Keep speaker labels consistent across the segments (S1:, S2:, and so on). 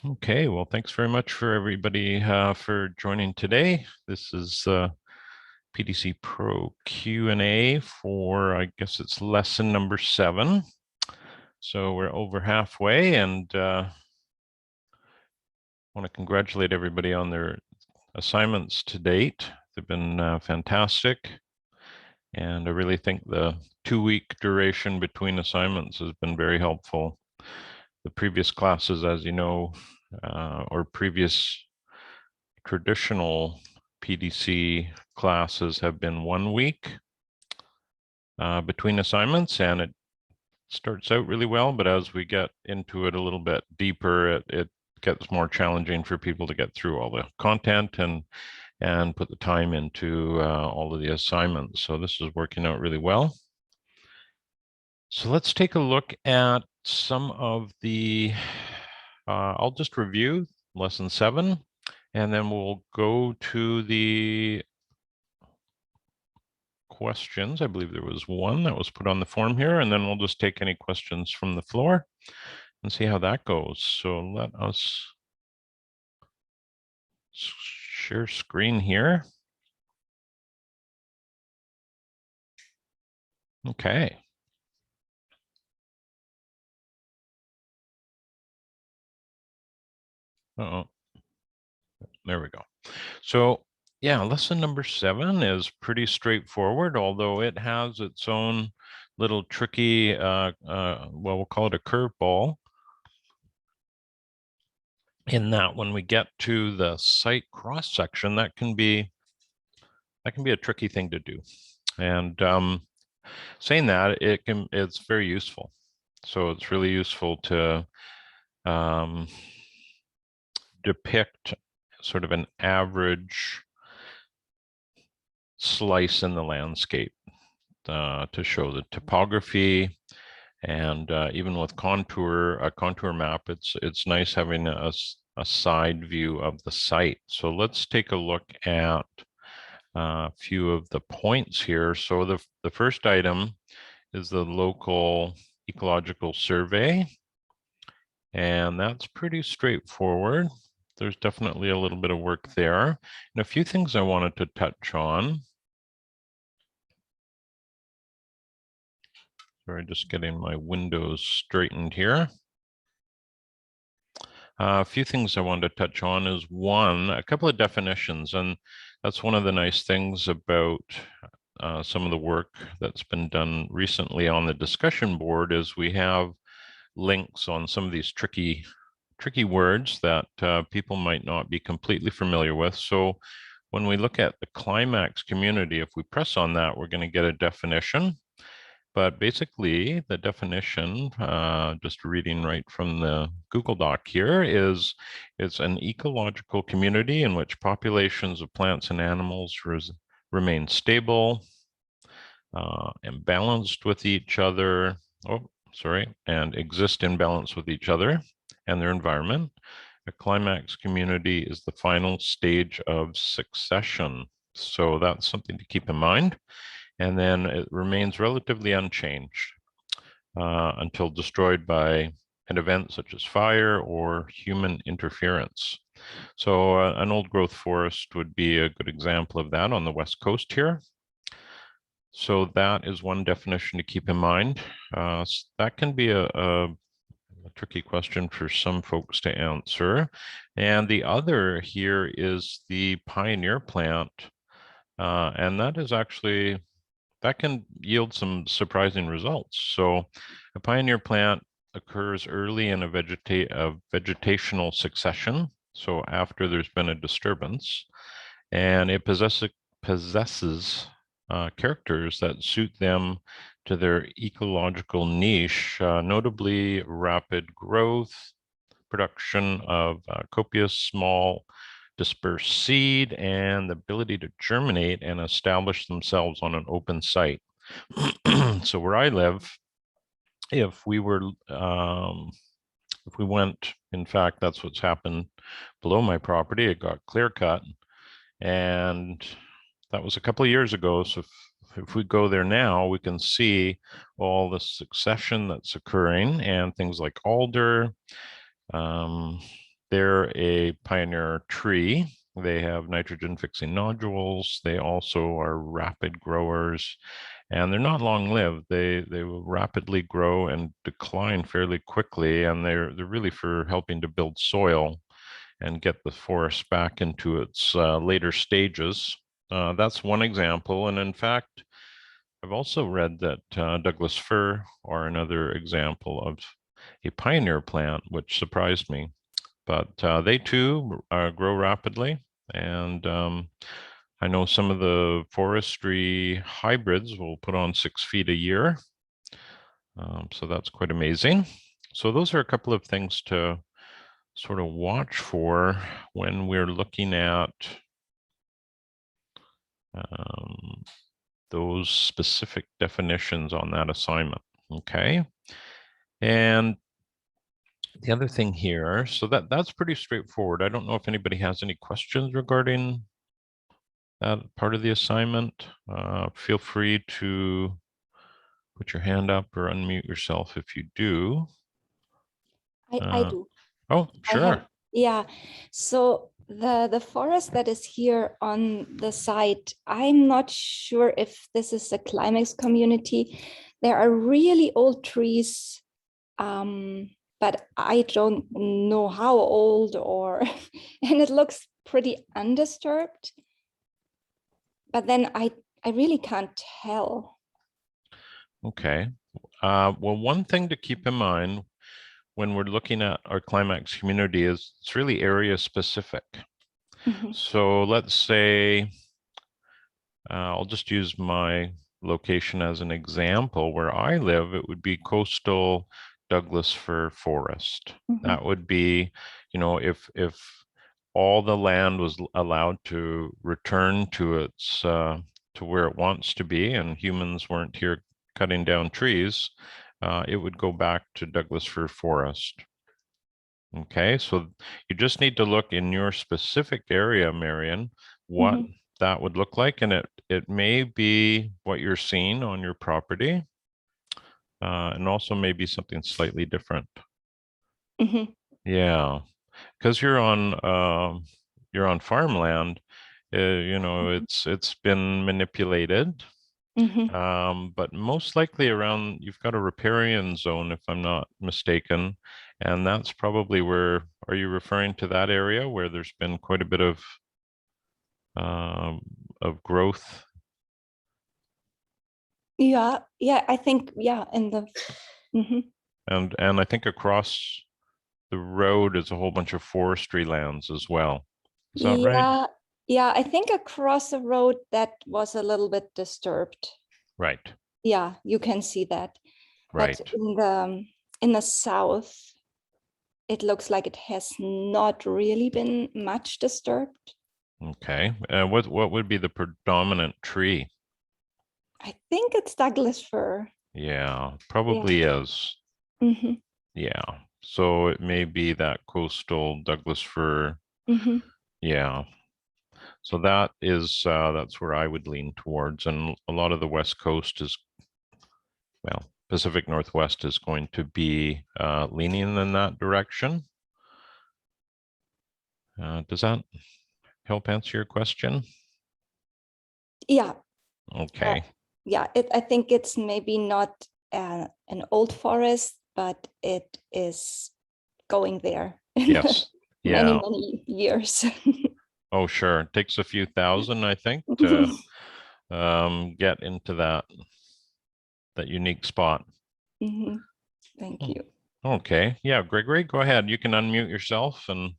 S1: Okay, well, thanks very much for everybody for joining today. This is PDC Pro Q&A for, I guess it's lesson number 7. So we're over halfway, and want to congratulate everybody on their assignments to date. They've been fantastic, and I really think the 2-week duration between assignments has been very helpful. The previous classes, as you know, or previous traditional PDC classes have been 1 week between assignments, and it starts out really well, but as we get into it a little bit deeper, it gets more challenging for people to get through all the content and put the time into all of the assignments. So this is working out really well. So let's take a look at some of the, I'll just review lesson 7, and then we'll go to the questions. I believe there was one that was put on the form here, and then we'll just take any questions from the floor and see how that goes. So let us share screen here. Okay. Uh-oh. There we go. So yeah, lesson number 7 is pretty straightforward, although it has its own little tricky, well, we'll call it a curveball, in that when we get to the site cross section, that can be a tricky thing to do. And saying that, it's very useful. So it's really useful to depict sort of an average slice in the landscape to show the topography. And even with a contour map, it's nice having a side view of the site. So let's take a look at a few of the points here. So the first item is the local ecological survey, and that's pretty straightforward. There's definitely a little bit of work there, and a few things I wanted to touch on. Sorry, just getting my windows straightened here. A few things I wanted to touch on is, one, a couple of definitions, and that's one of the nice things about some of the work that's been done recently on the discussion board is we have links on some of these tricky words that people might not be completely familiar with. So when we look at the climax community, if we press on that, we're going to get a definition. But basically, the definition, just reading right from the Google Doc here, is it's an ecological community in which populations of plants and animals remain stable and balanced with each other. And exist in balance with each other and their environment. A climax community is the final stage of succession. So that's something to keep in mind. And then it remains relatively unchanged until destroyed by an event such as fire or human interference. So an old growth forest would be a good example of that on the West Coast here. So that is one definition to keep in mind. That can be a tricky question for some folks to answer. And the other here is the pioneer plant. And that is actually, that can yield some surprising results. So a pioneer plant occurs early in a vegetational succession. So after there's been a disturbance, and it possesses characters that suit them to their ecological niche, notably rapid growth, production of copious small dispersed seed, and the ability to germinate and establish themselves on an open site. So where I live, if we went, in fact, that's what's happened below my property, it got clear cut, and that was a couple of years ago. So if we go there now, we can see all the succession that's occurring and things like alder, They're a pioneer tree. They have nitrogen fixing nodules. They also are rapid growers, and they're not long lived. They will rapidly grow and decline fairly quickly, and they're really for helping to build soil and get the forest back into its later stages. That's one example. And in fact, I've also read that Douglas fir are another example of a pioneer plant, which surprised me. But they too grow rapidly. And I know some of the forestry hybrids will put on 6 feet a year. So that's quite amazing. So those are a couple of things to sort of watch for when we're looking at those specific definitions on that assignment. Okay. And the other thing here, so that's pretty straightforward. I don't know if anybody has any questions regarding that part of the assignment. Feel free to put your hand up or unmute yourself if you do.
S2: I do.
S1: Oh, sure.
S2: Yeah. So the forest that is here on the site, I'm not sure if this is a climax community. There are really old trees, but I don't know how old or, and it looks pretty undisturbed. But then I really can't tell.
S1: Okay. Well, one thing to keep in mind when we're looking at our climax community is it's really area specific. So let's say, I'll just use my location as an example. Where I live, it would be coastal Douglas fir forest. That would be, if all the land was allowed to return to its to where it wants to be, and humans weren't here cutting down trees, it would go back to Douglas fir forest. Okay, so you just need to look in your specific area, Marion, what that would look like, and it may be what you're seeing on your property, and also maybe something slightly different. Yeah, because you're on farmland. It's been manipulated. But most likely around, you've got a riparian zone, if I'm not mistaken, and that's probably where, are you referring to that area where there's been quite a bit of growth?
S2: Yeah, I think, yeah, in the
S1: And I think across the road is a whole bunch of forestry lands as well. Is that right?
S2: Yeah, I think across the road that was a little bit disturbed.
S1: Right.
S2: Yeah, you can see that.
S1: Right.
S2: But in the south, it looks like it has not really been much disturbed.
S1: Okay. What would be the predominant tree?
S2: I think it's Douglas fir.
S1: Yeah, probably is. Yeah. So it may be that coastal Douglas fir. Yeah. So that's where I would lean towards. And a lot of the West Coast is, well, Pacific Northwest is going to be leaning in that direction. Does that help answer your question?
S2: Yeah.
S1: Okay.
S2: Yeah, I think it's maybe not an old forest, but it is going there.
S1: Yes. Yeah.
S2: Many years.
S1: Oh, sure. It takes a few thousand, I think, to get into that unique spot.
S2: Thank you.
S1: Okay. Yeah, Gregory, go ahead. You can unmute yourself and.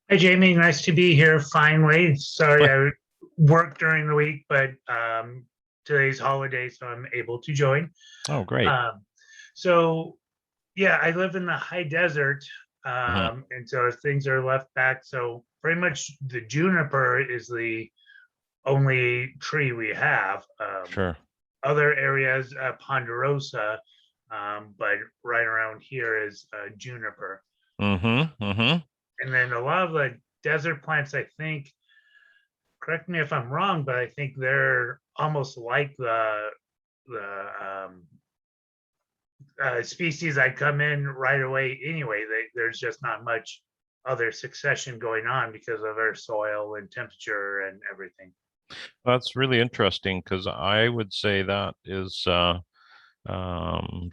S3: Hi, Jamie. Nice to be here finally. Sorry, I work during the week, but today's holiday, so I'm able to join.
S1: Oh, great.
S3: So, yeah, I live in the high desert, and so things are left back. So pretty much the juniper is the only tree we have.
S1: Sure.
S3: Other areas, ponderosa, but right around here is juniper. And then a lot of the desert plants, I think, correct me if I'm wrong, but I think they're almost like the species that come in right away anyway. There's just not much other succession going on because of our soil and temperature and everything.
S1: That's really interesting because I would say that is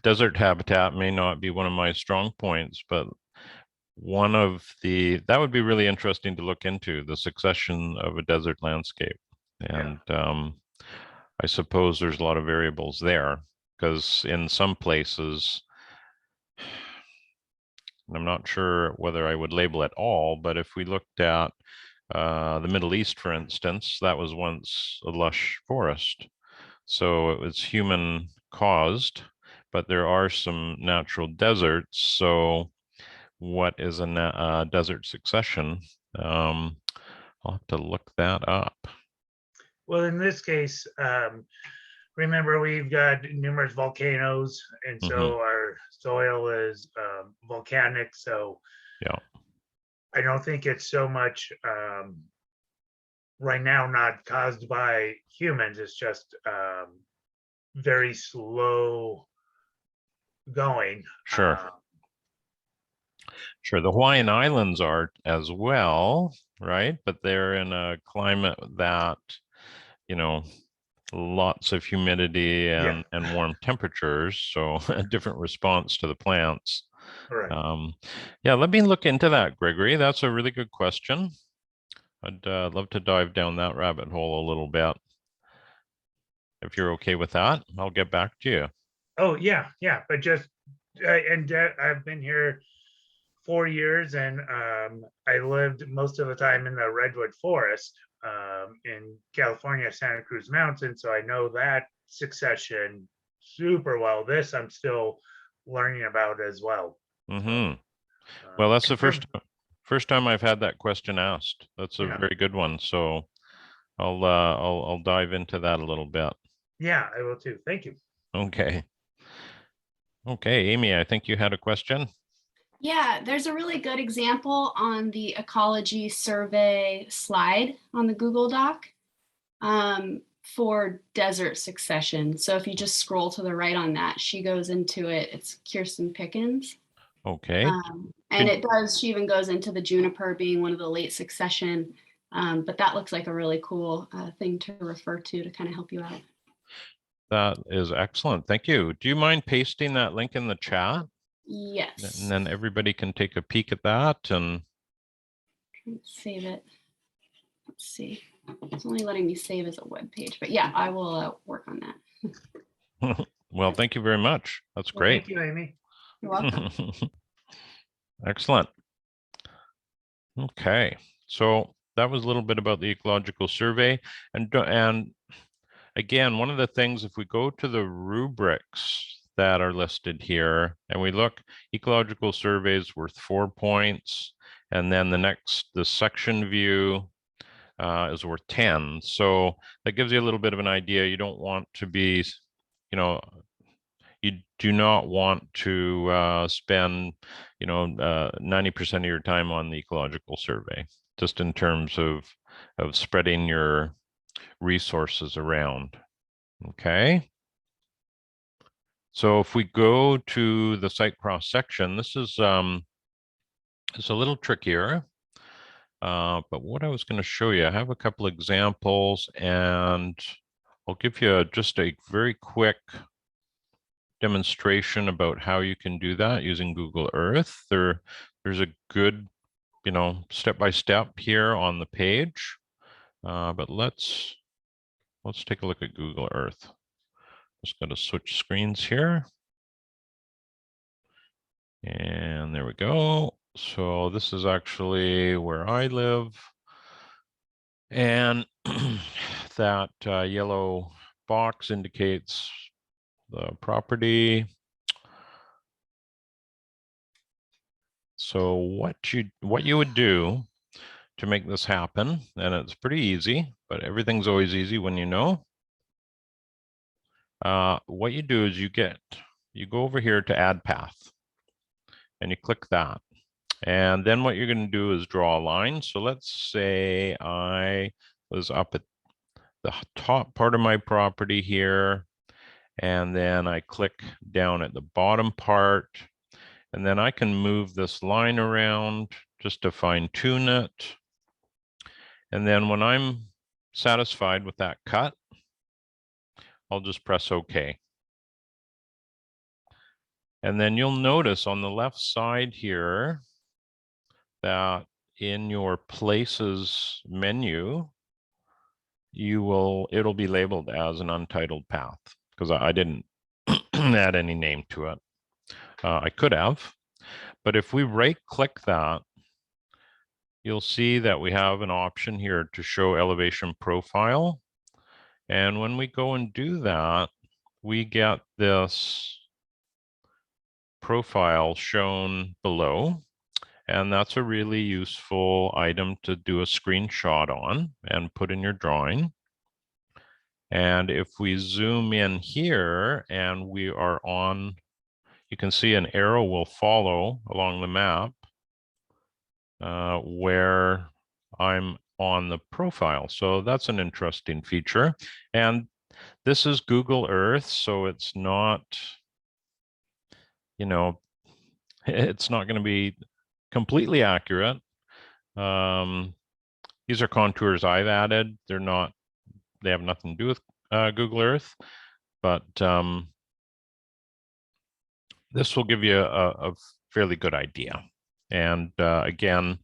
S1: desert habitat may not be one of my strong points, but that would be really interesting to look into, the succession of a desert landscape. And I suppose there's a lot of variables there because in some places, I'm not sure whether I would label it all, but if we looked at the Middle East, for instance, that was once a lush forest. So it was human caused, but there are some natural deserts. So what is a desert succession? I'll have to look that up.
S3: Well, in this case, remember we've got numerous volcanoes, and so our soil is volcanic. So
S1: yeah,
S3: I don't think it's so much right now not caused by humans. It's just very slow going.
S1: sure. Sure, the Hawaiian Islands are as well, right? But they're in a climate that, lots of humidity and warm temperatures, so a different response to the plants.
S3: Right.
S1: Yeah, let me look into that, Gregory. That's a really good question. I'd love to dive down that rabbit hole a little bit. If you're okay with that, I'll get back to you.
S3: Oh, yeah, but just, I've been here 4 years, and I lived most of the time in the redwood forest in California, Santa Cruz Mountain. So I know that succession super well. This I'm still learning about as well.
S1: Well, that's the first time I've had that question asked. That's a very good one. So I'll dive into that a little bit.
S3: Yeah, I will too. Thank you.
S1: Okay. Okay, Amy, I think you had a question.
S4: Yeah, there's a really good example on the ecology survey slide on the Google Doc for desert succession. So if you just scroll to the right on that, she goes into it. It's Kirsten Pickens.
S1: Okay.
S4: And she even goes into the juniper being one of the late succession. But that looks like a really cool thing to refer to kind of help you out.
S1: That is excellent. Thank you. Do you mind pasting that link in the chat?
S4: Yes.
S1: And then everybody can take a peek at that and
S4: save it. Let's see. It's only letting me save as a web page, but yeah, I will work on
S1: that. Well, thank you very much. That's great.
S3: Thank you, Amy.
S4: You're welcome.
S1: Excellent. Okay, so that was a little bit about the ecological survey, and again, one of the things, if we go to the rubrics that are listed here and we look, ecological surveys worth 4 points, and then the section view is worth 10. So that gives you a little bit of an idea. You don't want to be, you do not want to spend, 90% of your time on the ecological survey, just in terms of spreading your resources around. Okay. So if we go to the site cross section, this is it's a little trickier. But what I was going to show you, I have a couple examples, and I'll give you just a very quick demonstration about how you can do that using Google Earth. There's a good, step-by-step here on the page. But let's take a look at Google Earth. Just got to switch screens here. And there we go. So this is actually where I live. And that yellow box indicates the property. So what you would do to make this happen, and it's pretty easy, but everything's always easy when you know. What you do is you go over here to add path, and you click that. And then what you're going to do is draw a line. So let's say I was up at the top part of my property here, And then I click down at the bottom part, and then I can move this line around just to fine tune it. And then when I'm satisfied with that cut, I'll just press OK. And then you'll notice on the left side here that in your places menu, it'll be labeled as an untitled path, because I didn't add any name to it. I could have, but if we right click that, you'll see that we have an option here to show elevation profile. And when we go and do that, we get this profile shown below. And that's a really useful item to do a screenshot on and put in your drawing. And if we zoom in here and we are on, you can see an arrow will follow along the map where I'm on the profile. So that's an interesting feature. And this is Google Earth, so it's not, it's not going to be completely accurate. These are contours I've added. They have nothing to do with Google Earth, but this will give you a fairly good idea. And again,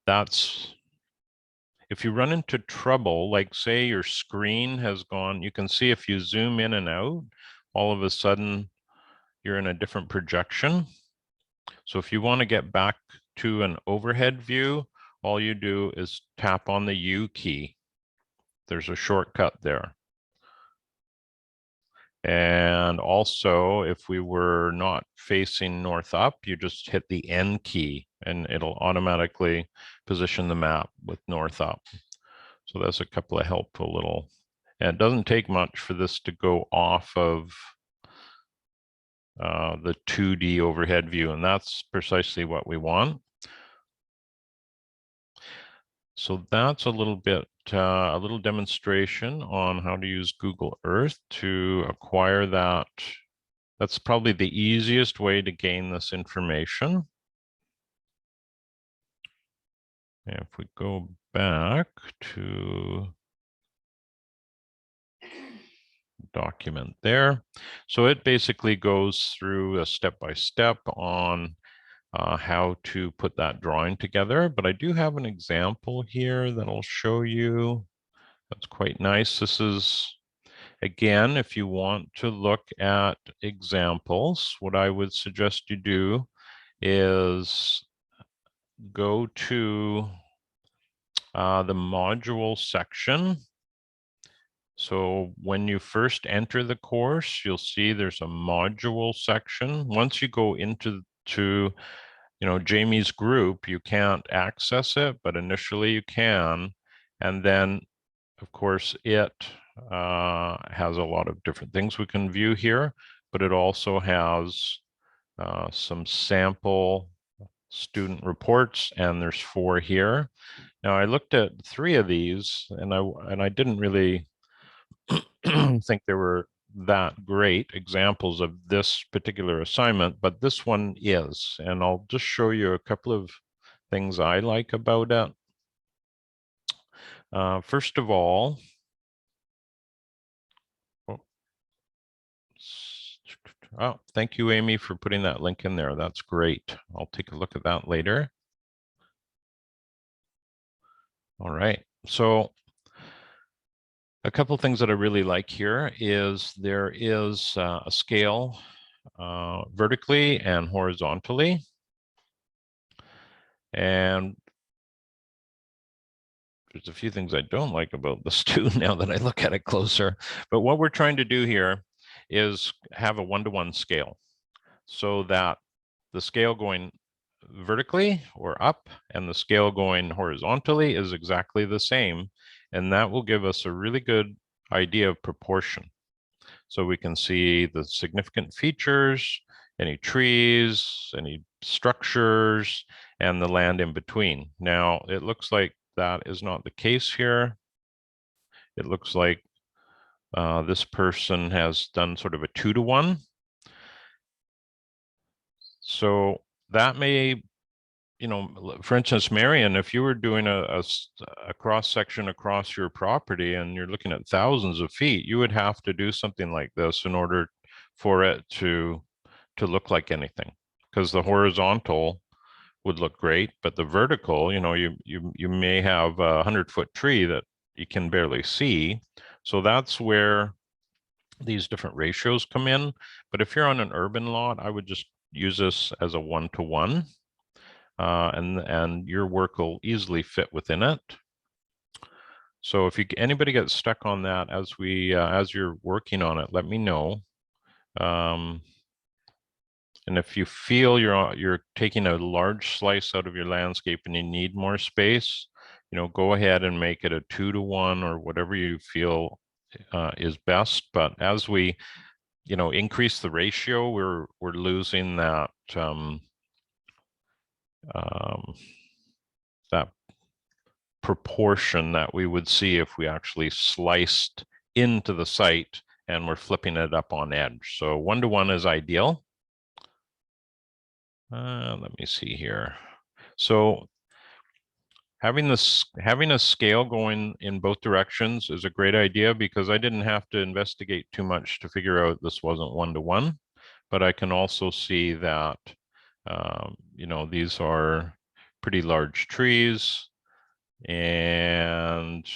S1: if you run into trouble, like say your screen has gone, you can see if you zoom in and out, all of a sudden you're in a different projection. So if you want to get back to an overhead view, all you do is tap on the U key. There's a shortcut there. And also, if we were not facing north up, you just hit the N key and it'll automatically position the map with north up. So that's a couple of helpful little, and it doesn't take much for this to go off of the 2D overhead view, and that's precisely what we want. So that's a little bit, a little demonstration on how to use Google Earth to acquire that. That's probably the easiest way to gain this information. And if we go back to document there, so it basically goes through a step-by-step on how to put that drawing together. But I do have an example here that I'll show you. That's quite nice. This is, again, if you want to look at examples, what I would suggest you do is go to the module section. So when you first enter the course, you'll see there's a module section. Once you go into Jamie's group, you can't access it, but initially you can. And then, of course, it has a lot of different things we can view here, but it also has some sample student reports, and there's 4 here. Now I looked at 3 of these, and I didn't really think they were that great examples of this particular assignment, but this one is, and I'll just show you a couple of things I like about it. First of all, thank you, Amy, for putting that link in there. That's great. I'll take a look at that later. All right, so a couple of things that I really like here is there is a scale vertically and horizontally. And there's a few things I don't like about this too now that I look at it closer. But what we're trying to do here is have a 1-to-1 scale so that the scale going vertically or up and the scale going horizontally is exactly the same. And that will give us a really good idea of proportion. So we can see the significant features, any trees, any structures, and the land in between. Now, it looks like that is not the case here. It looks like This person has done sort of a 2-to-1. So that may, you know, for instance, Marion, if you were doing a cross section across your property and you're looking at thousands of feet, you would have to do something like this in order for it to look like anything, because the horizontal would look great, but the vertical, you know, you may have a 100-foot tree that you can barely see. So that's where these different ratios come in. But if you're on an urban lot, I would just use this as a 1-to-1, and your work will easily fit within it. So if anybody gets stuck on that as you're working on it, let me know. And if you feel you're taking a large slice out of your landscape and you need more space, you know, go ahead and make it a 2-to-1 or whatever you feel is best. But as we, you know, increase the ratio, we're losing that that proportion that we would see if we actually sliced into the site and we're flipping it up on edge. So 1-to-1 is ideal. Let me see here. So having a scale going in both directions is a great idea, because I didn't have to investigate too much to figure out this wasn't 1-to-1, but I can also see that, you know, these are pretty large trees, and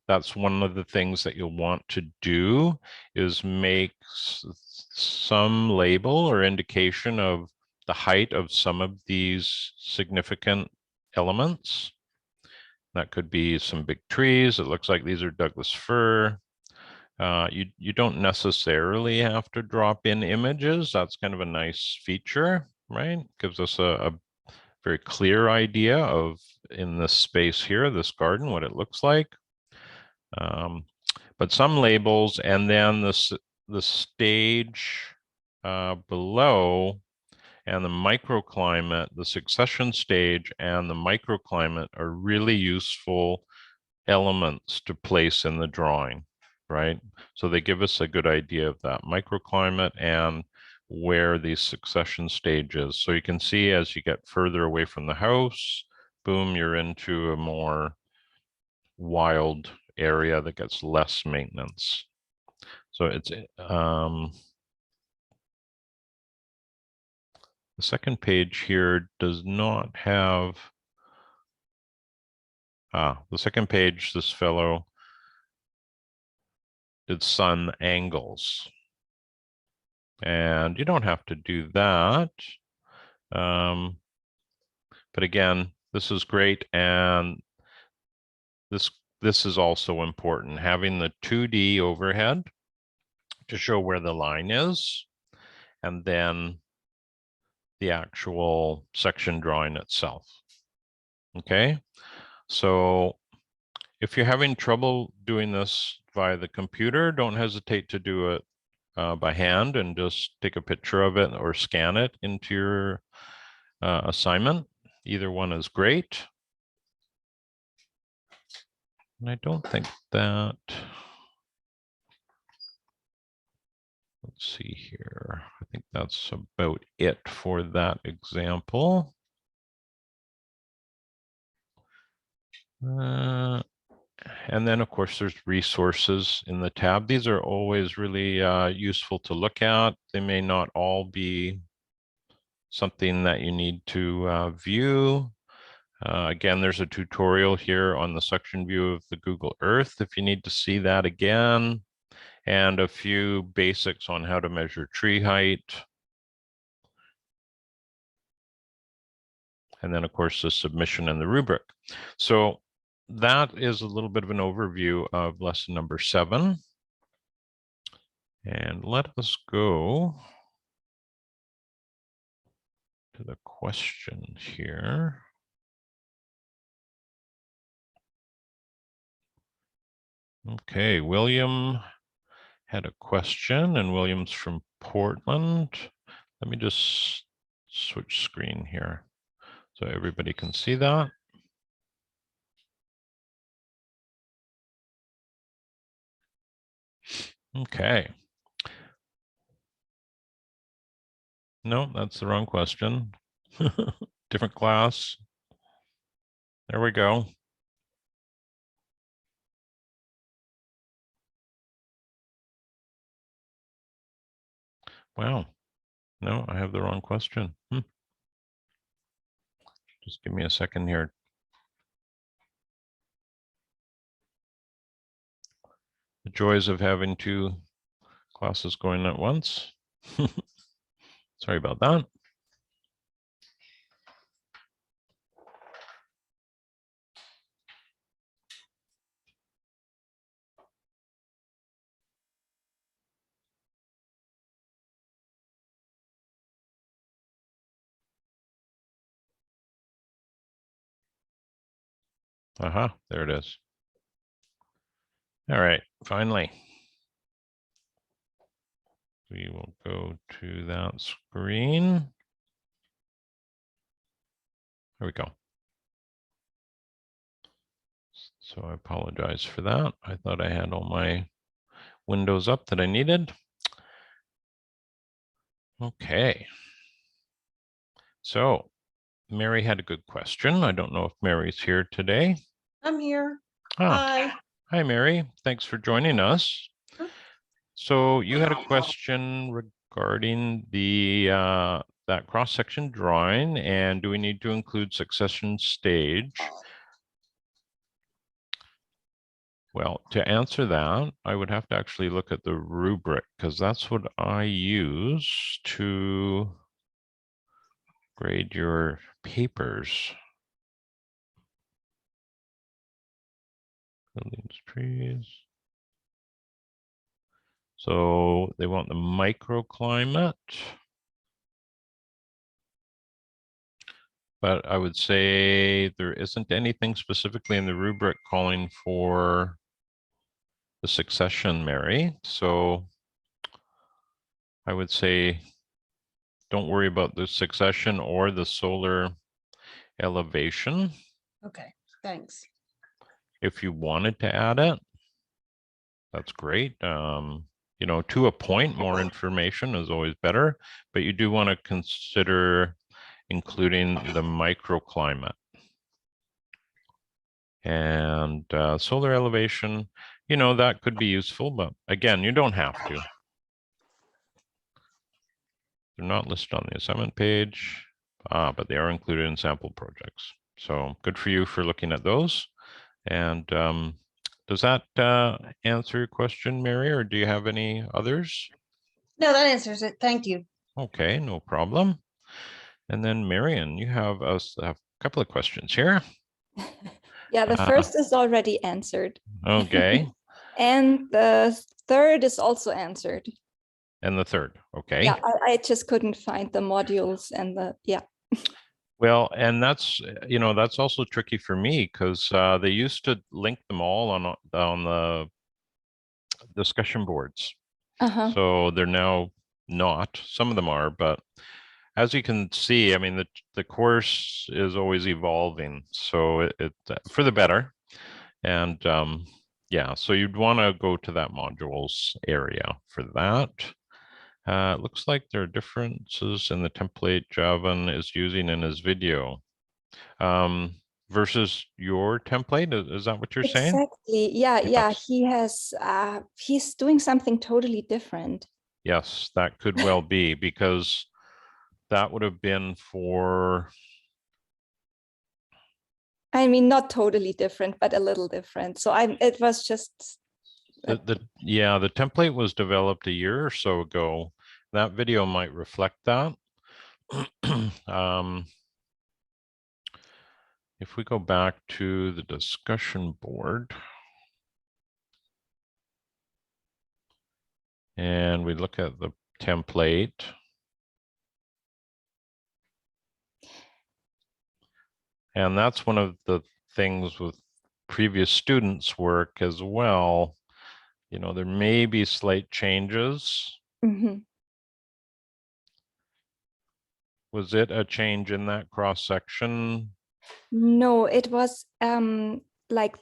S1: that's one of the things that you'll want to do is make some label or indication of the height of some of these significant elements. That could be some big trees. It looks like these are Douglas fir. You don't necessarily have to drop in images. That's kind of a nice feature, right? Gives us a very clear idea of, in this space here, this garden, what it looks like. But some labels, and then the stage below, and the microclimate, the succession stage and the microclimate are really useful elements to place in the drawing, right? So they give us a good idea of that microclimate and where these succession stages. So you can see as you get further away from the house, boom, you're into a more wild area that gets less maintenance. So it's the second page here does not have, the second page, this fellow did sun angles. And you don't have to do that. But again, this is great. And this is also important, having the 2D overhead to show where the line is, and then the actual section drawing itself. Okay, so if you're having trouble doing this via the computer, don't hesitate to do it by hand and just take a picture of it or scan it into your assignment. Either one is great. And I don't think that, let's see here. I think that's about it for that example. And then, of course, there's resources in the tab. These are always really useful to look at. They may not all be something that you need to view. Again, there's a tutorial here on the section view of the Google Earth if you need to see that again, and a few basics on how to measure tree height. And then, of course, the submission and the rubric. So that is a little bit of an overview of lesson number 7. And let us go to the questions here. Okay, William had a question, and William's from Portland. Let me just switch screen here so everybody can see that. Okay. No, that's the wrong question. Different class. There we go. Wow. No, I have the wrong question. Just give me a second here. The joys of having two classes going at once. Sorry about that. Aha, there it is. All right, finally. We will go to that screen. There we go. So I apologize for that. I thought I had all my windows up that I needed. Okay. So Mary had a good question. I don't know if Mary's here today.
S5: I'm here.
S1: Ah,
S5: Hi.
S1: hi, Mary. Thanks for joining us. So you had a question regarding the that cross-section drawing, and do we need to include succession stage? Well, to answer that, I would have to actually look at the rubric, because that's what I use to grade your papers. Buildings, trees. So they want the microclimate. But I would say there isn't anything specifically in the rubric calling for the succession, Mary. So I would say don't worry about the succession or the solar elevation.
S5: Okay, thanks.
S1: If you wanted to add it, that's great. You know, to a point, more information is always better, but you do want to consider including the microclimate. And solar elevation, you know, that could be useful, but again, you don't have to. They're not listed on the assignment page, but they are included in sample projects. So good for you for looking at those. And does that answer your question, Mary, or do you have any others?
S5: No, that answers it. Thank you.
S1: Okay, no problem. And then Marion, you have a couple of questions here.
S2: Yeah, the first is already answered.
S1: Okay.
S2: And the third is also answered.
S1: And the third, okay.
S2: Yeah, I just couldn't find the modules and the, yeah.
S1: Well, and that's, you know, that's also tricky for me because they used to link them all on the discussion boards. So they're now not. Some of them are, but as you can see, I mean, the course is always evolving, so it for the better. And yeah, so you'd want to go to that modules area for that. It looks like there are differences in the template Javan is using in his video versus your template. Is that what you're saying?
S2: Exactly. Yeah. He has, he's doing something totally different.
S1: Yes, that could well be, because that would have been for,
S2: I mean, not totally different, but a little different. So it was just.
S1: yeah, the template was developed a year or so ago. That video might reflect that. If we go back to the discussion board and we look at the template, and that's one of the things with previous students' work as well. You know, there may be slight changes. Was it a change in that cross section?
S2: No, it was like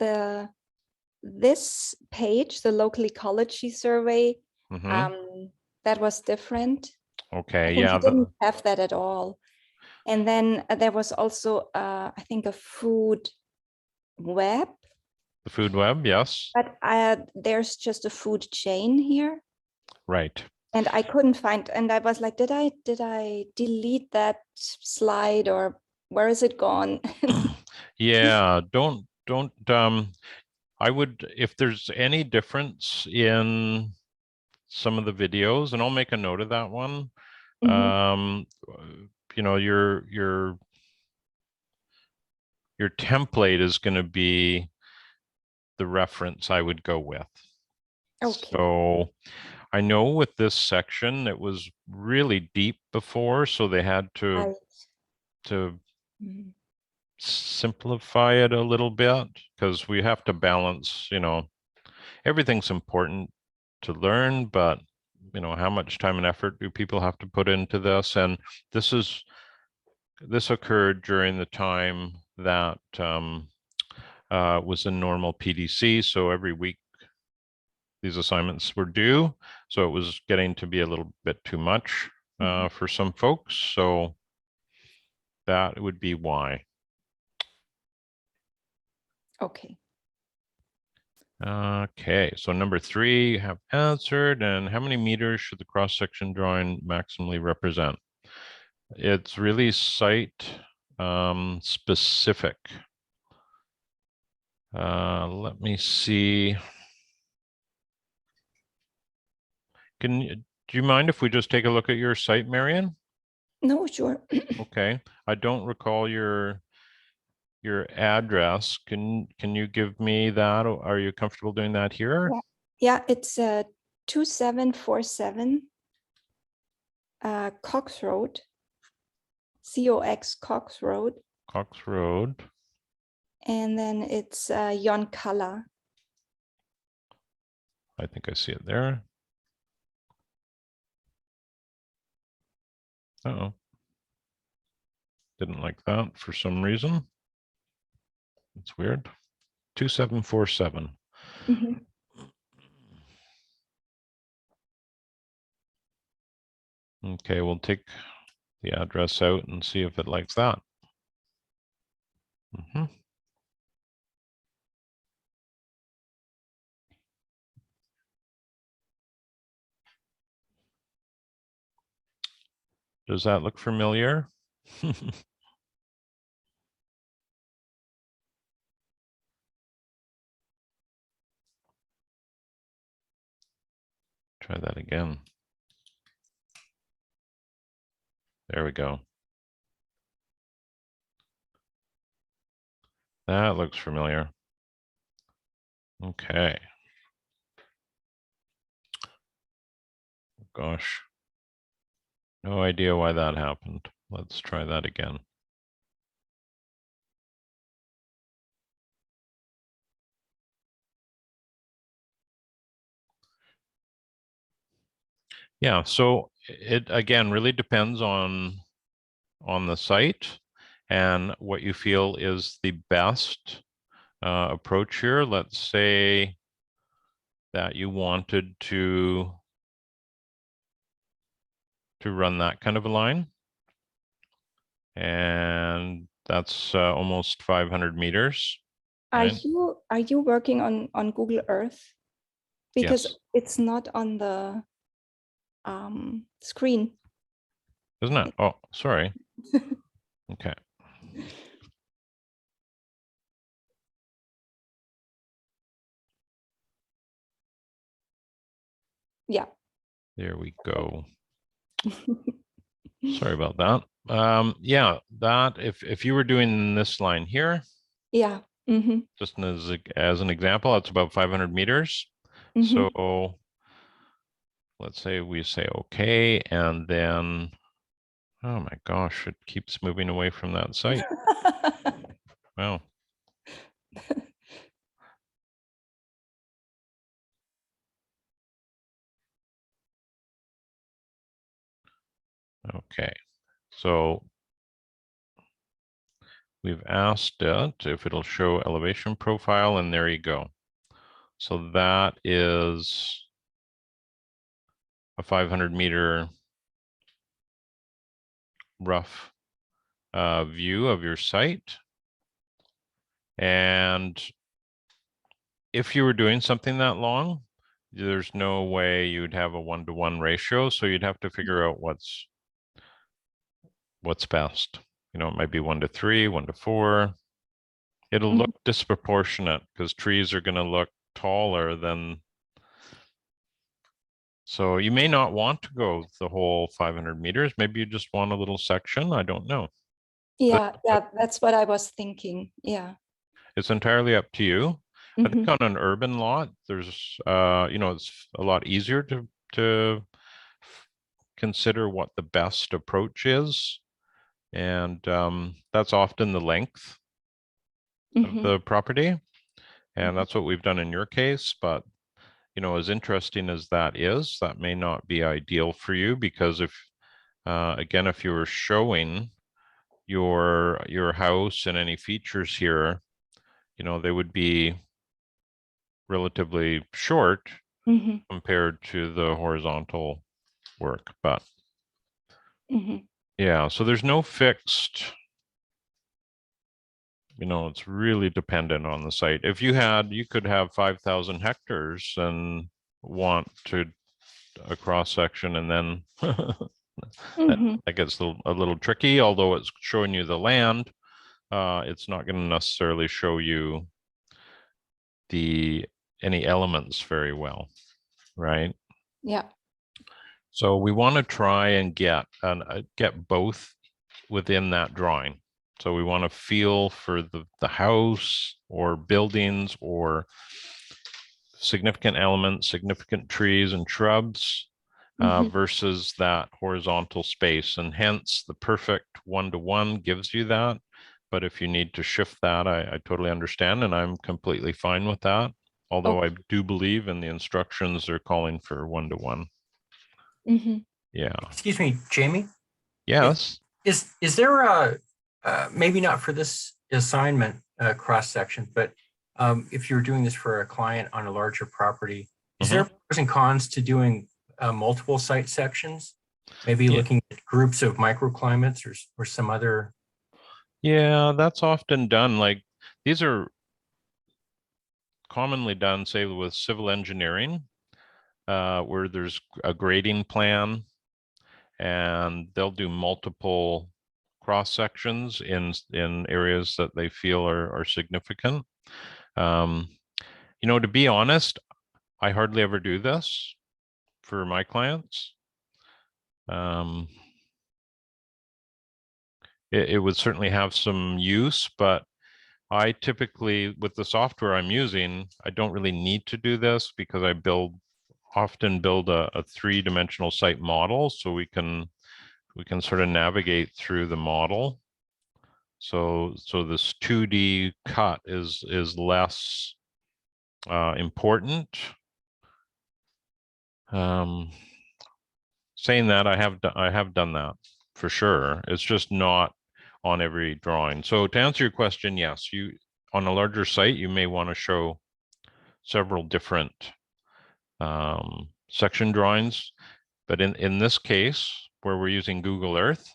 S2: this page, the local ecology survey,
S1: Mhm.
S2: that was different. I
S1: Okay,
S2: think
S1: yeah,
S2: he didn't have that at all. And then there was also, I think, a food web,
S1: the food web, yes,
S2: but there's just a food chain here.
S1: right.
S2: And I couldn't find, and I was like, did I delete that slide, or where is it gone?
S1: Yeah, don't, I would, if there's any difference in some of the videos, and I'll make a note of that one.
S2: Mhm.
S1: You know, your template is going to be the reference I would go with.
S2: Okay.
S1: So I know with this section, it was really deep before, so they had to
S2: Mhm.
S1: simplify it a little bit, because we have to balance, you know, everything's important to learn, but you know, how much time and effort do people have to put into this? And this occurred during the time that was in normal PDC. So every week these assignments were due. So it was getting to be a little bit too much for some folks. So that would be why.
S2: Okay.
S1: Okay, so number 3 have answered. And how many meters should the cross-section drawing maximally represent? It's really site specific. Let me see. Do you mind if we just take a look at your site, Marion?
S2: No, sure.
S1: Okay, I don't recall your address. Can you give me that? Are you comfortable doing that here?
S2: Yeah, it's 2747 Cox Road, COX Cox Road.
S1: Cox Road.
S2: And then it's Yoncalla.
S1: I think I see it there. Uh-oh. Didn't like that for some reason. It's weird. 2747.
S2: Mhm.
S1: Okay, we'll take the address out and see if it likes that. Does that look familiar? Try that again. There we go. That looks familiar. Okay. Gosh. No idea why that happened. Let's try that again. Yeah, so it again really depends on the site and what you feel is the best approach here. Let's say that you wanted to run that kind of a line, and that's almost 500 meters.
S2: Are
S1: Right?
S2: you working on Google Earth? Because
S1: Yes.
S2: it's not on the screen.
S1: Isn't it? Oh, sorry. Okay.
S2: Yeah.
S1: There we go. Sorry about that. Yeah, that if you were doing this line here,
S2: Yeah. Mm-hmm.
S1: just as an example, it's about 500 meters.
S2: Mm-hmm.
S1: So let's say we say okay, and then, oh my gosh, it keeps moving away from that site. Wow. Okay, so we've asked it if it'll show elevation profile, and there you go. So that is a 500-meter rough view of your site. And if you were doing something that long, there's no way you'd have a 1-to-1 ratio. So you'd have to figure out what's best. You know, it might be 1-to-3, 1-to-4. It'll look disproportionate because trees are going to look taller than. So you may not want to go the whole 500 meters. Maybe you just want a little section. I don't know.
S2: Yeah, that's what I was thinking. Yeah.
S1: It's entirely up to you. I think on an urban lot, there's, you know, it's a lot easier to consider what the best approach is. And that's often the length of the property. And that's what we've done in your case. But, you know, as interesting as that is, that may not be ideal for you because if, again, if you were showing your house and any features here, you know, they would be relatively short compared to the horizontal work. But yeah, so there's no fixed, you know, it's really dependent on the site. If you could have 5,000 hectares and want to a cross section, and then that gets a little tricky, although it's showing you the land. It's not going to necessarily show you any elements very well, right?
S2: Yeah.
S1: So we want to try and get both within that drawing. So we want to feel for the house or buildings or significant elements, significant trees and shrubs versus that horizontal space. And hence the perfect 1-to-1 gives you that. But if you need to shift that, I totally understand. And I'm completely fine with that. Although I do believe in the instructions they're calling for 1-to-1. Yeah.
S6: Excuse me, Jamie?
S1: Yes.
S6: Is there a, maybe not for this assignment cross section, but if you're doing this for a client on a larger property, is there pros and cons to doing multiple site sections? Maybe looking at groups of microclimates or some other.
S1: Yeah, that's often done. Like these are commonly done, say, with civil engineering, where there's a grading plan and they'll do multiple cross sections in areas that they feel are significant. You know, to be honest, I hardly ever do this for my clients. It would certainly have some use, but I typically, with the software I'm using, I don't really need to do this because I often build a 3-dimensional site model, so we can sort of navigate through the model. So this 2D cut is less important. Saying that, I have done that for sure. It's just not on every drawing. So to answer your question, yes, on a larger site, you may want to show several different section drawings. But in this case, where we're using Google Earth,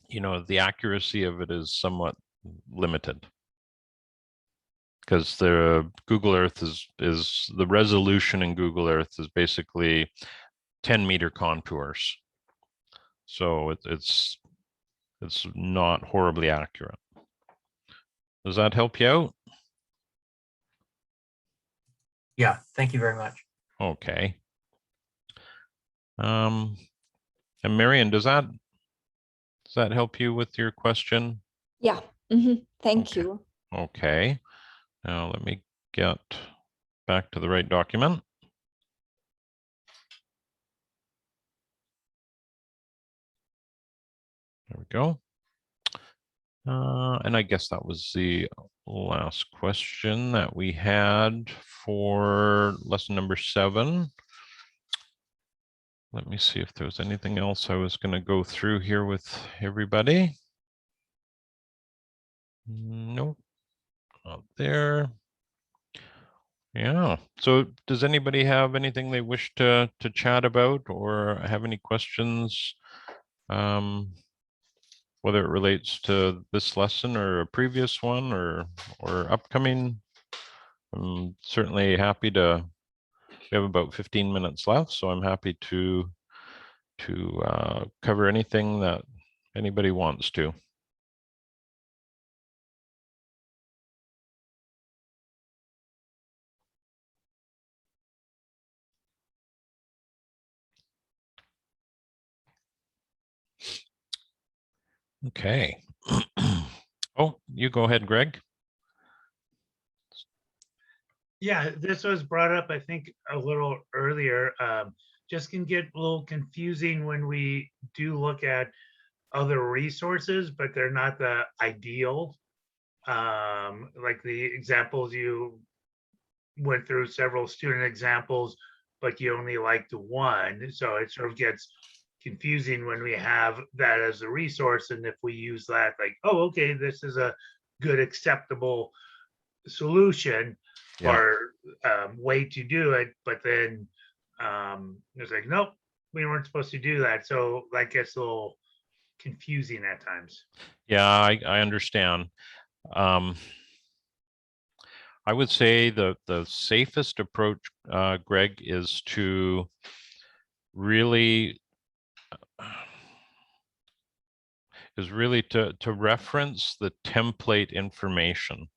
S1: you know, the accuracy of it is somewhat limited because the Google Earth is the resolution in Google Earth is basically 10-meter contours. So it's not horribly accurate. Does that help you out?
S6: Yeah, thank you very much.
S1: Okay. And Marion, does that help you with your question?
S2: Yeah. Thank you.
S1: Okay. Now let me get back to the right document. There we go. And I guess that was the last question that we had for lesson number 7. Let me see if there was anything else I was going to go through here with everybody. Nope, not there. Yeah. So does anybody have anything they wish to chat about or have any questions? Whether it relates to this lesson or a previous one or upcoming. I'm certainly happy to, we have about 15 minutes left, so I'm happy to cover anything that anybody wants to. Okay. Oh, you go ahead, Greg.
S3: Yeah, this was brought up, I think, a little earlier. Just can get a little confusing when we do look at other resources, but they're not the ideal. Like the examples you went through, several student examples, but you only liked one. So it sort of gets confusing when we have that as a resource. And if we use that, like, oh, okay, this is a good, acceptable solution
S1: Yeah.
S3: or way to do it. But then it's like, nope, we weren't supposed to do that. So that gets a little confusing at times.
S1: Yeah, I understand. I would say the safest approach, Greg, is to really to reference the template information.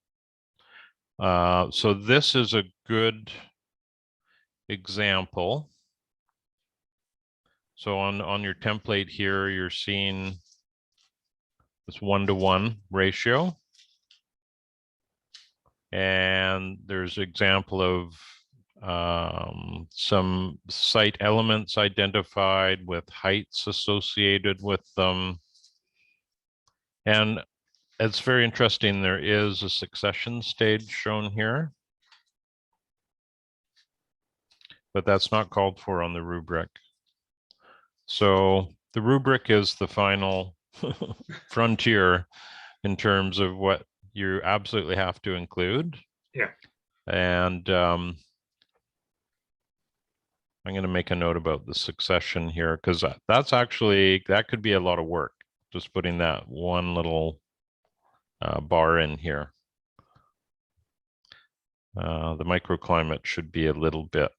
S1: So this is a good example. So on your template here, you're seeing this 1-to-1 ratio. And there's an example of some site elements identified with heights associated with them. And it's very interesting. There is a succession stage shown here, but that's not called for on the rubric. So the rubric is the final frontier in terms of what you absolutely have to include.
S3: Yeah.
S1: And I'm going to make a note about the succession here, because that's actually, that could be a lot of work, just putting that one little bar in here. The microclimate should be a little bit,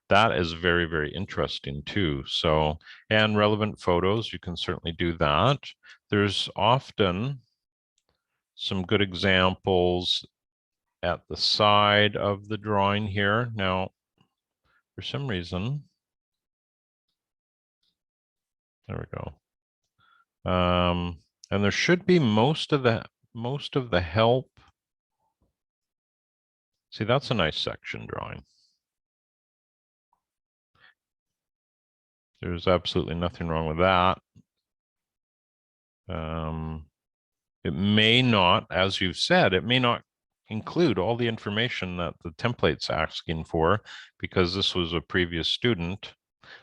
S1: that is very, very interesting too. So, and relevant photos, you can certainly do that. There's often some good examples at the side of the drawing here. Now, for some reason, there we go. And there should be most of the help. See, that's a nice section drawing. There's absolutely nothing wrong with that. It may not, as you've said, it may not include all the information that the template's asking for, because this was a previous student.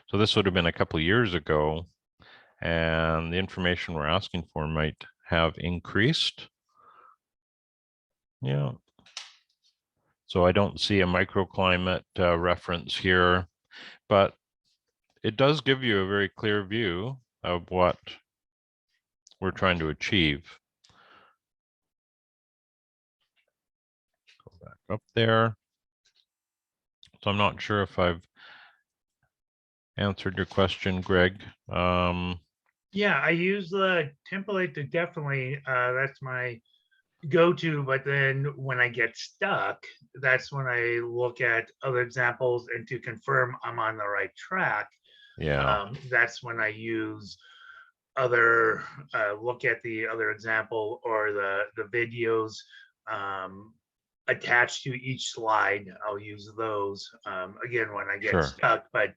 S1: So this would have been a couple of years ago, and the information we're asking for might have increased. Yeah. So I don't see a microclimate reference here, but it does give you a very clear view of what we're trying to achieve. Go back up there. So I'm not sure if I've answered your question, Greg.
S3: Yeah, I use the template to definitely, that's my go-to, but then when I get stuck, that's when I look at other examples, and to confirm I'm on the right track,
S1: Yeah,
S3: that's when I use other, look at the other example or the videos attached to each slide. I'll use those again when I get
S1: sure.
S3: stuck, but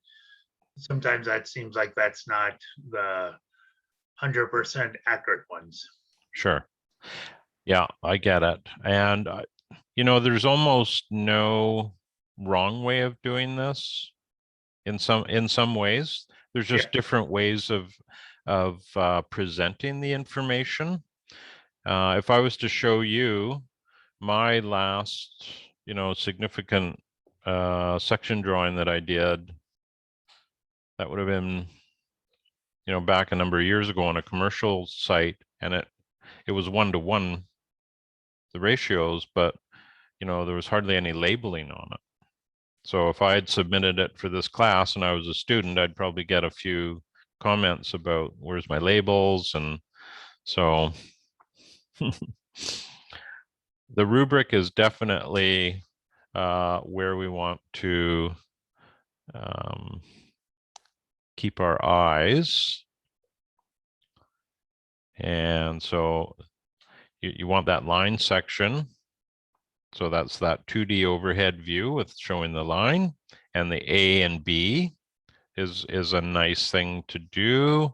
S3: sometimes that seems like that's not the 100% accurate ones.
S1: Sure. Yeah, I get it. And, you know, there's almost no wrong way of doing this in some ways. There's just different ways of presenting the information. If I was to show you my last significant section drawing that I did, that would have been, back a number of years ago on a commercial site, and it was 1-to-1, the ratios, but there was hardly any labeling on it. So if I had submitted it for this class and I was a student, I'd probably get a few comments about where's my labels. And so the rubric is definitely where we want to keep our eyes. And so you want that line section. So that's that 2D overhead view with showing the line, and the A and B is a nice thing to do.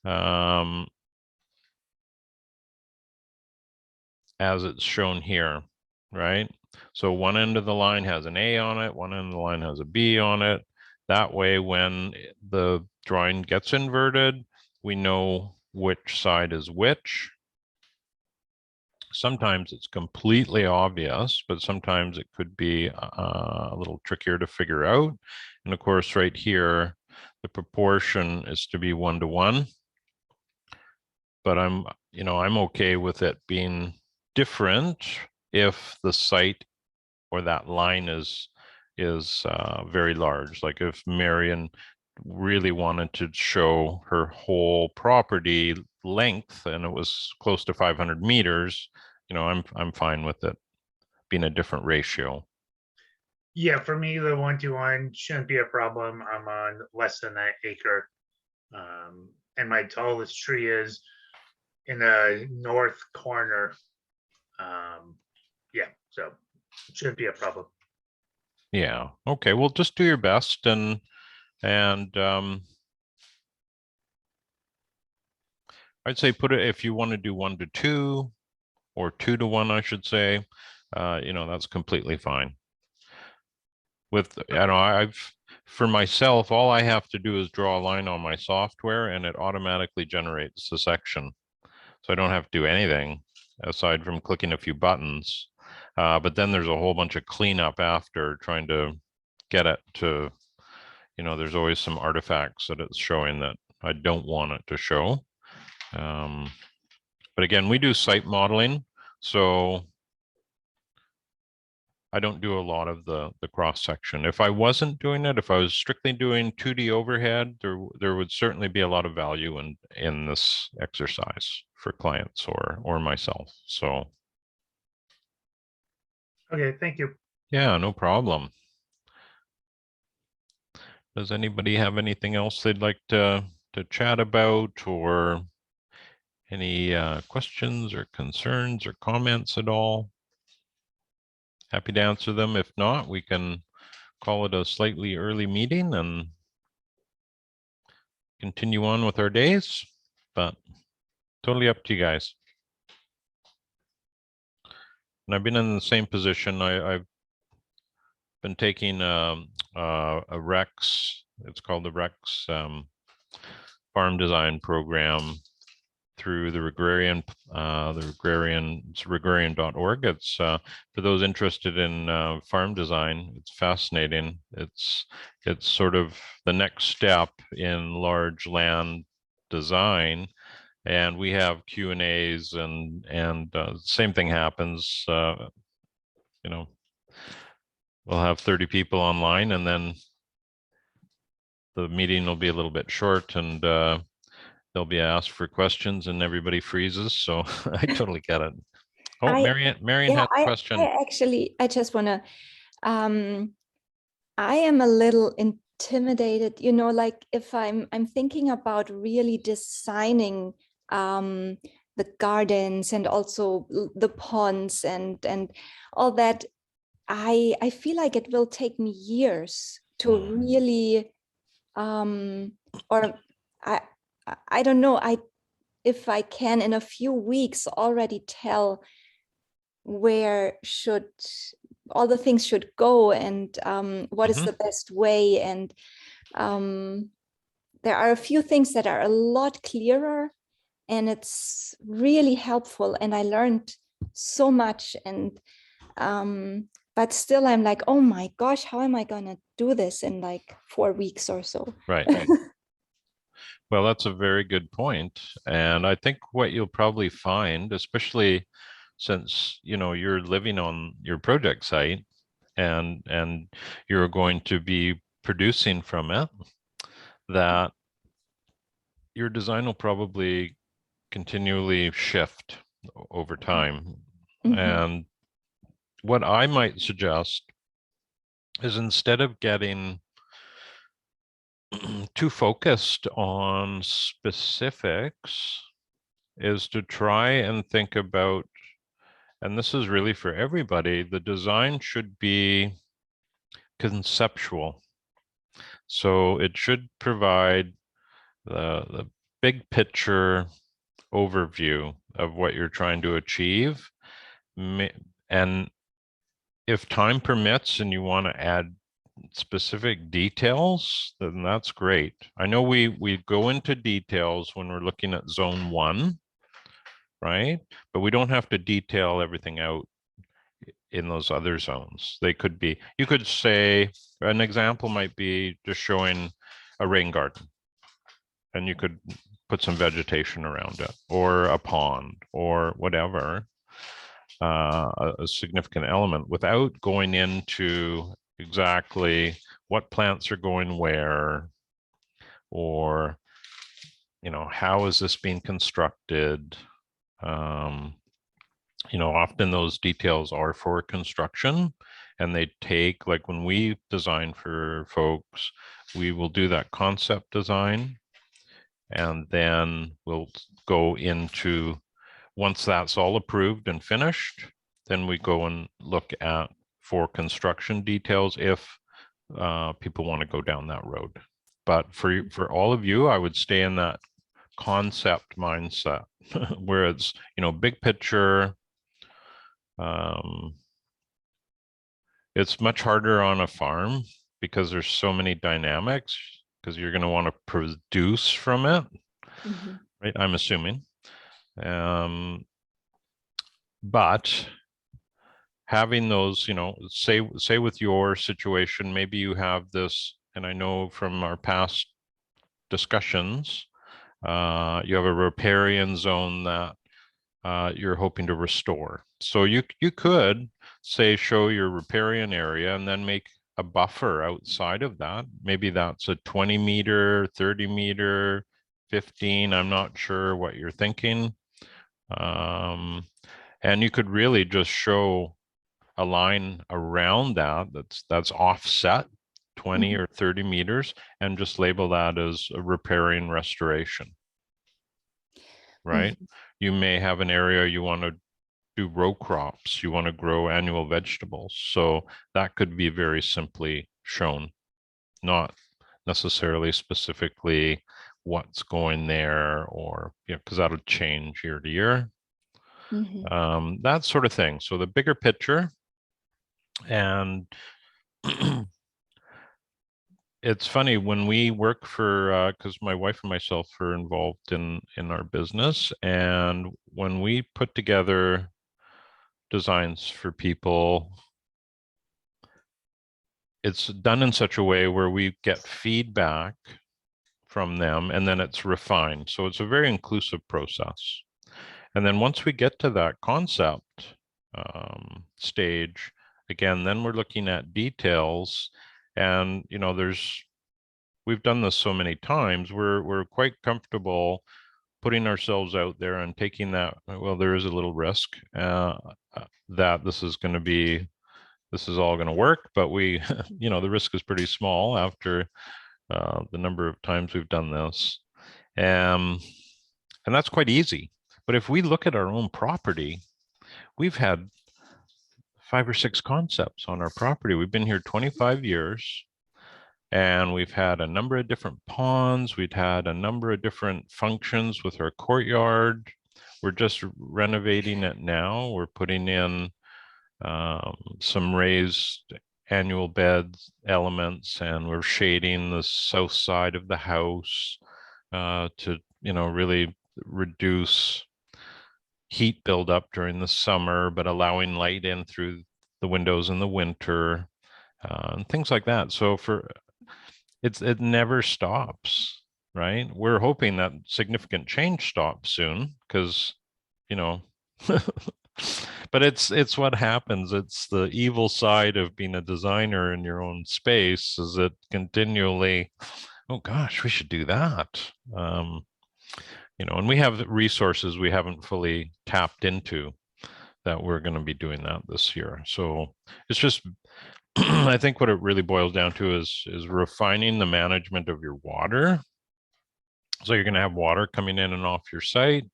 S1: As it's shown here, right? So one end of the line has an A on it, one end of the line has a B on it. That way, when the drawing gets inverted, we know which side is which. Sometimes it's completely obvious, but sometimes it could be a little trickier to figure out. And of course, right here, the proportion is to be 1-to-1. But I'm okay with it being different if the site or that line is very large. Like if Marion really wanted to show her whole property length and it was close to 500 meters, I'm fine with it being a different ratio.
S3: Yeah, for me, the 1-to-1 shouldn't be a problem. I'm on less than an acre. And my tallest tree is in the north corner. Yeah, so it shouldn't be a problem.
S1: Yeah, okay, well, just do your best, and I'd say put it, if you want to do 1-to-2 or 2-to-1, I should say, that's completely fine. With, for myself, all I have to do is draw a line on my software and it automatically generates the section. So I don't have to do anything aside from clicking a few buttons. But then there's a whole bunch of cleanup after trying to get it to, there's always some artifacts that it's showing that I don't want it to show. But again, we do site modeling, so I don't do a lot of the cross section. If I wasn't doing it, if I was strictly doing 2D overhead, there would certainly be a lot of value in this exercise for clients or myself. So
S3: okay, thank you.
S1: Yeah, no problem. Does anybody have anything else they'd like to chat about, or any questions or concerns or comments at all? Happy to answer them. If not, we can call it a slightly early meeting and continue on with our days, but totally up to you guys. And I've been in the same position. I've been taking a REX, it's called the REX farm design program through the Agrarian, it's agrarian.org. It's for those interested in farm design. It's fascinating. It's sort of the next step in large land design, and we have Q&As and same thing happens. We'll have 30 people online, and then the meeting will be a little bit short, and they'll be asked for questions and everybody freezes. So I totally get it. Oh, Marion has a question.
S2: I just want to, I am a little intimidated, like if I'm thinking about really designing the gardens and also the ponds and all that, I feel like it will take me years to really, or I don't know, if I can in a few weeks already tell where should all the things should go, and what is the best way. And there are a few things that are a lot clearer, and it's really helpful. And I learned so much. And but still I'm like, oh my gosh, how am I gonna do this in like 4 weeks or so?
S1: Right. Well, that's a very good point. And I think what you'll probably find, especially since, you're living on your project site and you're going to be producing from it, that your design will probably continually shift over time.
S2: Mhm.
S1: And what I might suggest is, instead of getting too focused on specifics, is to try and think about, and this is really for everybody, the design should be conceptual. So it should provide the big picture overview of what you're trying to achieve. And if time permits and you want to add specific details, then that's great. I know we go into details when we're looking at zone 1, right? But we don't have to detail everything out in those other zones. They could be, you could say, an example might be just showing a rain garden, and you could put some vegetation around it, or a pond, or whatever, a significant element, without going into exactly what plants are going where, or how is this being constructed. Often those details are for construction, and they take, like when we design for folks, we will do that concept design, and then we'll go into, once that's all approved and finished, then we go and look at for construction details if people want to go down that road. But for all of you, I would stay in that concept mindset where it's, big picture. It's much harder on a farm because there's so many dynamics, because you're going to want to produce from it,
S2: Mhm.
S1: right? I'm assuming. But having those, say with your situation, maybe you have this, and I know from our past discussions, you have a riparian zone that you're hoping to restore. So you could say, show your riparian area and then make a buffer outside of that. Maybe that's a 20 meter, 30 meter, 15. I'm not sure what you're thinking. And you could really just show a line around that that's offset 20 or 30 meters, and just label that as a riparian restoration, right? You may have an area you want to do row crops, you want to grow annual vegetables. So that could be very simply shown, not necessarily specifically what's going there, or, because that'll change year to year. That sort of thing. So the bigger picture. And it's funny, when we work for, because my wife and myself are involved in our business, and when we put together designs for people, it's done in such a way where we get feedback from them, and then it's refined. So it's a very inclusive process. And then once we get to that concept stage, again, then we're looking at details. And we've done this so many times, we're quite comfortable putting ourselves out there and taking that, well, there is a little risk that this is all going to work, but we, the risk is pretty small after the number of times we've done this. And that's quite easy. But if we look at our own property, we've had 5 or 6 concepts on our property. We've been here 25 years, and we've had a number of different ponds. We've had a number of different functions with our courtyard. We're just renovating it now. We're putting in some raised annual bed elements, and we're shading the south side of the house to, really reduce heat buildup during the summer, but allowing light in through the windows in the winter, and things like that. So it never stops, right? We're hoping that significant change stops soon because, you know, but it's what happens. It's the evil side of being a designer in your own space, is it continually, oh gosh, we should do that. You know, and we have resources we haven't fully tapped into that we're going to be doing that this year. So it's just, I think what it really boils down to is refining the management of your water. So you're going to have water coming in and off your site,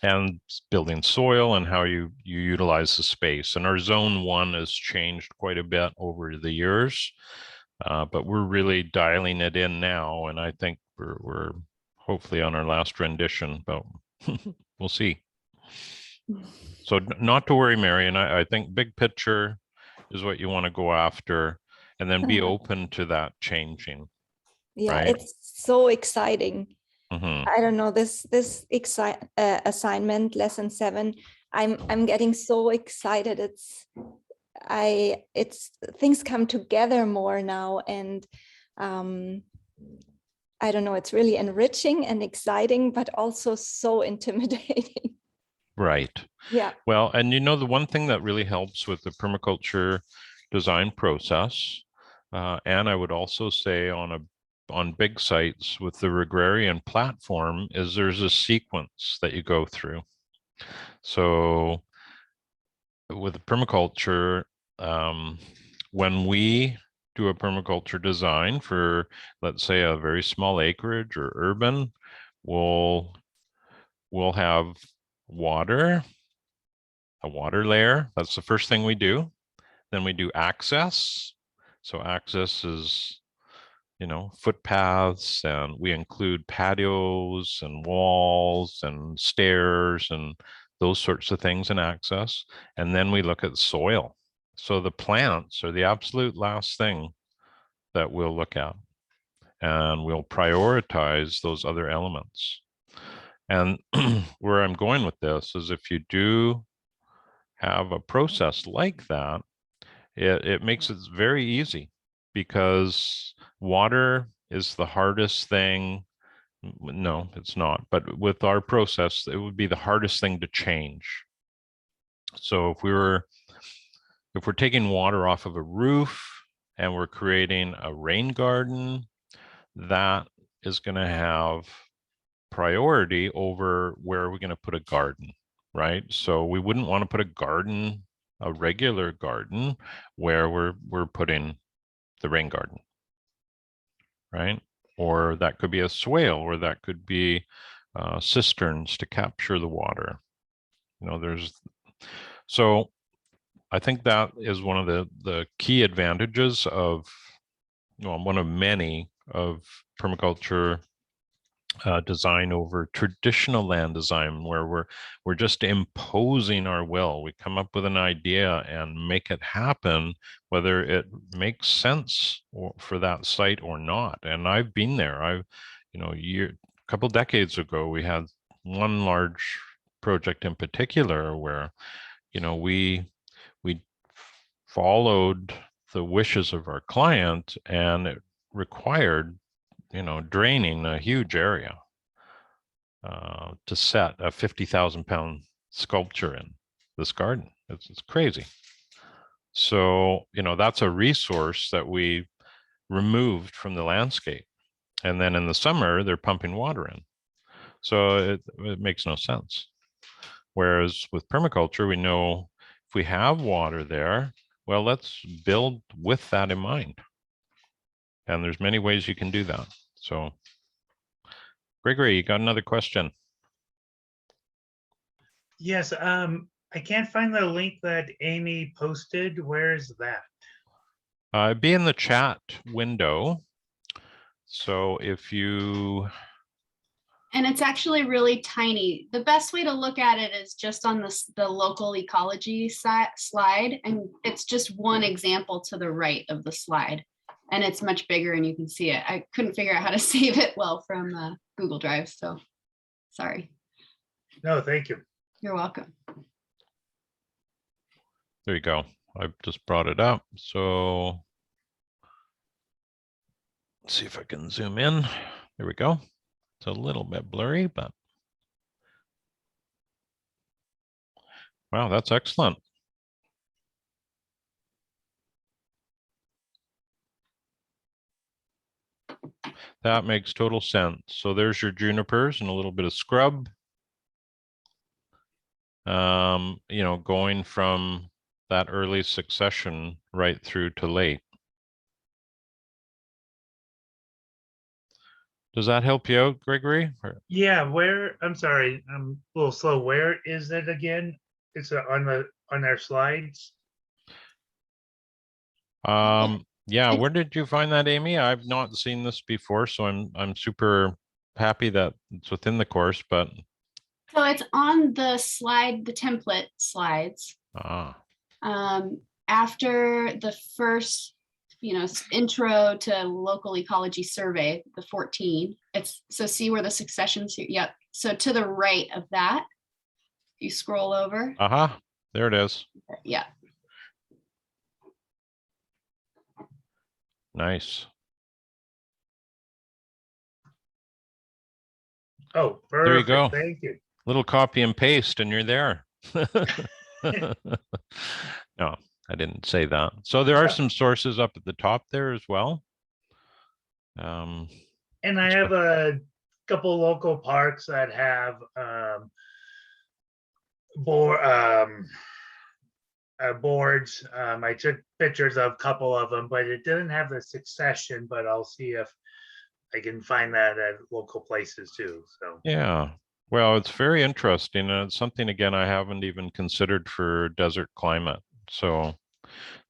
S1: and building soil and how you utilize the space. And our zone 1 has changed quite a bit over the years, but we're really dialing it in now. And I think we're hopefully on our last rendition, but we'll see. So not to worry, Mary. And I think big picture is what you want to go after, and then be open to that changing.
S2: Yeah,
S1: right?
S2: it's so exciting.
S1: Mhm.
S2: I don't know, this assignment, lesson 7, I'm getting so excited. It's things come together more now, and I don't know, it's really enriching and exciting, but also so intimidating.
S1: Right.
S2: Yeah.
S1: Well, and you know, the one thing that really helps with the permaculture design process, and I would also say on big sites with the Agrarian platform, is there's a sequence that you go through. So with permaculture, when we do a permaculture design for, let's say, a very small acreage or urban, we'll have water, a water layer. That's the first thing we do. Then we do access. So access is, you know, footpaths, and we include patios and walls and stairs and those sorts of things in access. And then we look at soil. So the plants are the absolute last thing that we'll look at, and we'll prioritize those other elements. And where I'm going with this is, if you do have a process like that, it makes it very easy, because water is the hardest thing. No, it's not. But with our process, it would be the hardest thing to change. So if we're taking water off of a roof and we're creating a rain garden, that is going to have priority over where we're going to put a garden, right? So we wouldn't want to put a garden, a regular garden, where we're putting the rain garden, right? Or that could be a swale, or that could be cisterns to capture the water. You know, so I think that is one of the key advantages of, one of many of permaculture design over traditional land design, where we're just imposing our will. We come up with an idea and make it happen, whether it makes sense for that site or not. And I've been there. A couple decades ago, we had one large project in particular where, we followed the wishes of our client, and it required, draining a huge area to set a 50,000 pound sculpture in this garden. It's crazy. So, that's a resource that we removed from the landscape. And then in the summer, they're pumping water in. So it makes no sense. Whereas with permaculture, we know if we have water there, well, let's build with that in mind. And there's many ways you can do that. So, Gregory, you got another question?
S3: Yes, I can't find the link that Amy posted. Where's that?
S1: Be in the chat window. So if you...
S4: And it's actually really tiny. The best way to look at it is just on the local ecology slide. And it's just one example to the right of the slide. And it's much bigger and you can see it. I couldn't figure out how to save it well from Google Drive. So sorry.
S3: No, thank you.
S4: You're welcome.
S1: There you go. I've just brought it up. So let's see if I can zoom in. There we go. It's a little bit blurry, but wow, that's excellent. That makes total sense. So there's your junipers and a little bit of scrub. You know, going from that early succession right through to late. Does that help you out, Gregory?
S3: Yeah, I'm sorry, I'm a little slow. Where is it again? It's on their slides.
S1: Yeah, where did you find that, Amy? I've not seen this before, so I'm super happy that it's within the course, but
S4: So it's on the slide, the template slides. After the first, intro to local ecology survey, the 14, so see where the successions here. Yep. So to the right of that, you scroll over.
S1: There it is.
S4: Yeah.
S1: Nice.
S3: Oh, perfect.
S1: There you go.
S3: Thank you.
S1: Little copy and paste and you're there. No, I didn't say that. So there are some sources up at the top there as well.
S3: And I have a couple local parks that have boards. I took pictures of a couple of them, but it didn't have the succession, but I'll see if I can find that at local places too. So
S1: yeah, well, it's very interesting, and it's something, again, I haven't even considered for desert climate. So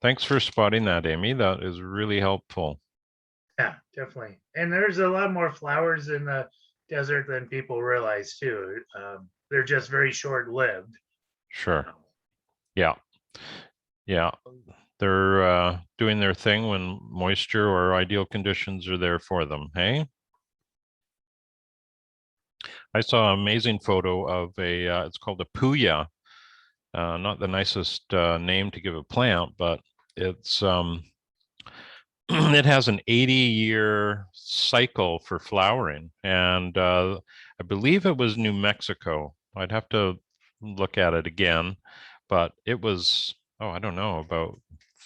S1: thanks for spotting that, Amy. That is really helpful.
S3: yeah, definitely. And there's a lot more flowers in the desert than people realize too. They're just very short-lived.
S1: Sure. Yeah. Yeah. They're doing their thing when moisture or ideal conditions are there for them. Hey? I saw an amazing photo of it's called a puya. Not the nicest name to give a plant, but it's it has an 80-year cycle for flowering, and I believe it was New Mexico. I'd have to look at it again, but it was, oh, I don't know, about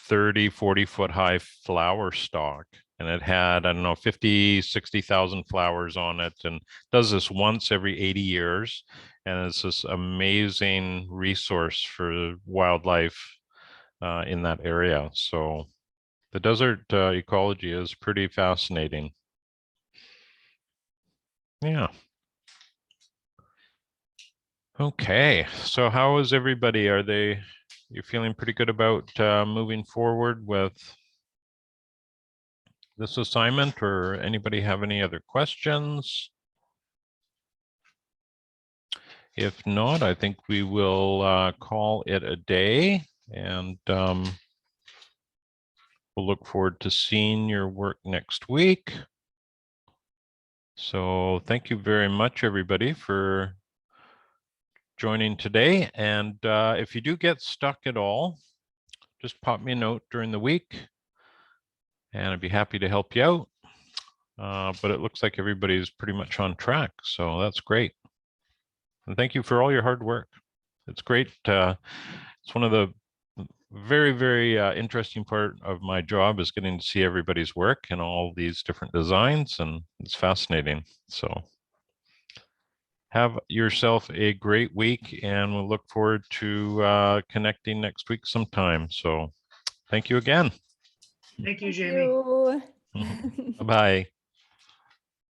S1: 30-40 foot high flower stalk, and it had, I don't know, 50,000-60,000 flowers on it, and does this once every 80 years, and it's this amazing resource for wildlife in that area. So the desert ecology is pretty fascinating. Yeah. Okay, so how is everybody? You feeling pretty good about moving forward with this assignment, or anybody have any other questions? If not, I think we will call it a day, and we'll look forward to seeing your work next week. So thank you very much, everybody, for joining today. And if you do get stuck at all, just pop me a note during the week and I'd be happy to help you out. But it looks like everybody's pretty much on track, so that's great. And thank you for all your hard work. It's great. It's one of the very, very interesting part of my job is getting to see everybody's work and all these different designs, and it's fascinating. So have yourself a great week, and we'll look forward to connecting next week sometime. So thank you again.
S3: Thank you, Jamie.
S2: Thank you.
S1: Bye-bye.